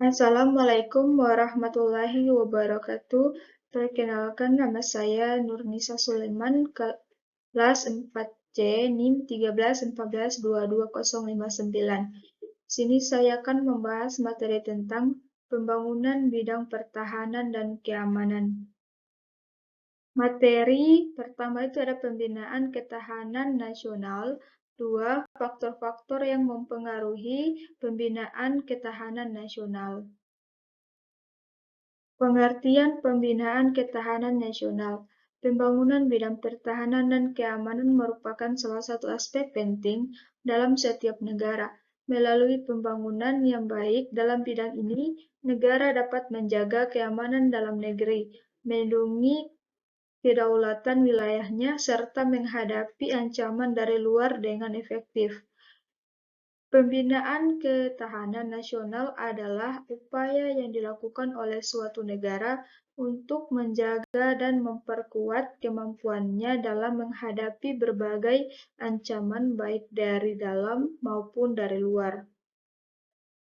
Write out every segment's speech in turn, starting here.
Assalamualaikum warahmatullahi wabarakatuh. Perkenalkan nama saya Nurnisa Sulaiman, kelas 4C, NIM 13142259. Sini saya akan membahas materi tentang pembangunan bidang pertahanan dan keamanan. Materi pertama itu ada pembinaan ketahanan nasional. 2. Faktor-faktor yang mempengaruhi pembinaan ketahanan nasional. Pengertian pembinaan ketahanan nasional. Pembangunan bidang pertahanan dan keamanan merupakan salah satu aspek penting dalam setiap negara. Melalui pembangunan yang baik dalam bidang ini, negara dapat menjaga keamanan dalam negeri, melindungi kedaulatan wilayahnya, serta menghadapi ancaman dari luar dengan efektif. Pembinaan ketahanan nasional adalah upaya yang dilakukan oleh suatu negara untuk menjaga dan memperkuat kemampuannya dalam menghadapi berbagai ancaman baik dari dalam maupun dari luar.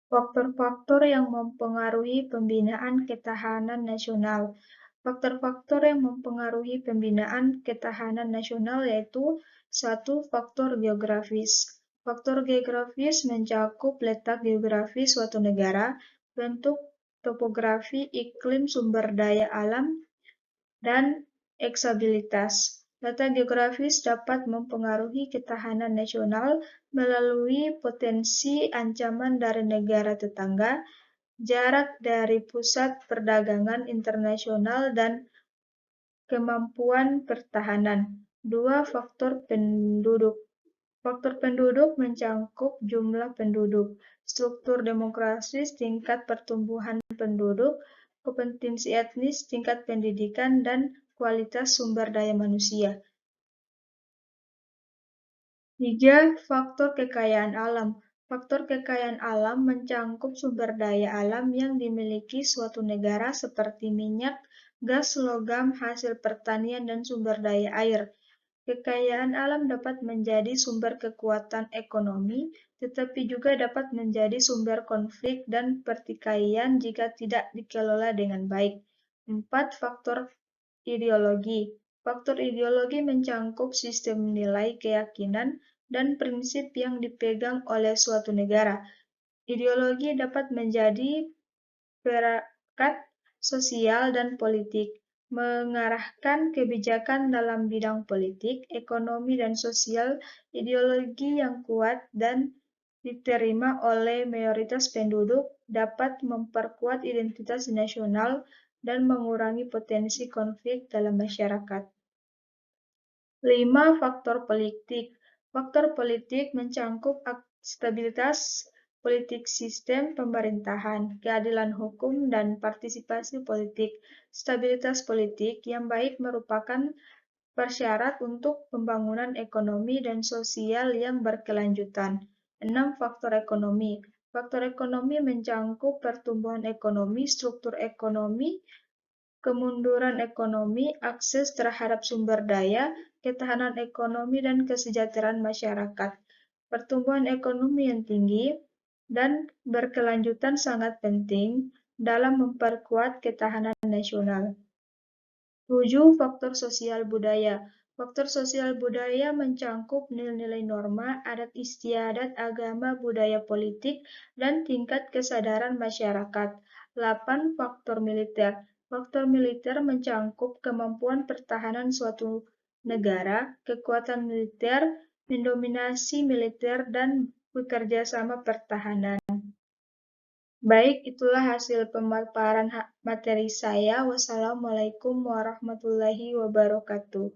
Faktor-faktor yang mempengaruhi pembinaan ketahanan nasional. Faktor-faktor yang mempengaruhi pembinaan ketahanan nasional yaitu 1. Faktor geografis. Faktor geografis mencakup letak geografis suatu negara, bentuk topografi, iklim, sumber daya alam, dan eksabilitas. Letak geografis dapat mempengaruhi ketahanan nasional melalui potensi ancaman dari negara tetangga, jarak dari pusat perdagangan internasional, dan kemampuan pertahanan. 2. Faktor penduduk. Faktor penduduk mencakup jumlah penduduk, struktur demografis, tingkat pertumbuhan penduduk, kompetensi etnis, tingkat pendidikan, dan kualitas sumber daya manusia. 3. Faktor kekayaan alam. Faktor kekayaan alam mencakup sumber daya alam yang dimiliki suatu negara seperti minyak, gas, logam, hasil pertanian, dan sumber daya air. Kekayaan alam dapat menjadi sumber kekuatan ekonomi, tetapi juga dapat menjadi sumber konflik dan pertikaian jika tidak dikelola dengan baik. 4. Faktor ideologi. Faktor ideologi mencakup sistem nilai, keyakinan, dan prinsip yang dipegang oleh suatu negara. Ideologi dapat menjadi perangkat sosial dan politik, mengarahkan kebijakan dalam bidang politik, ekonomi, dan sosial. Ideologi yang kuat dan diterima oleh mayoritas penduduk dapat memperkuat identitas nasional dan mengurangi potensi konflik dalam masyarakat. 5. Faktor politik. Faktor politik mencakup stabilitas politik, sistem pemerintahan, keadilan hukum, dan partisipasi politik. Stabilitas politik yang baik merupakan persyarat untuk pembangunan ekonomi dan sosial yang berkelanjutan. 6. Faktor ekonomi. Faktor ekonomi mencakup pertumbuhan ekonomi, struktur ekonomi, kemunduran ekonomi, akses terhadap sumber daya, ketahanan ekonomi, dan kesejahteraan masyarakat. Pertumbuhan ekonomi yang tinggi dan berkelanjutan sangat penting dalam memperkuat ketahanan nasional. 7. Faktor sosial budaya. Faktor sosial budaya mencakup nilai-nilai norma, adat istiadat, agama, budaya politik, dan tingkat kesadaran masyarakat. 8. Faktor militer. Faktor militer mencakup kemampuan pertahanan suatu negara, kekuatan militer, mendominasi militer, dan bekerja sama pertahanan. Baik, itulah hasil pemaparan materi saya. Wassalamualaikum warahmatullahi wabarakatuh.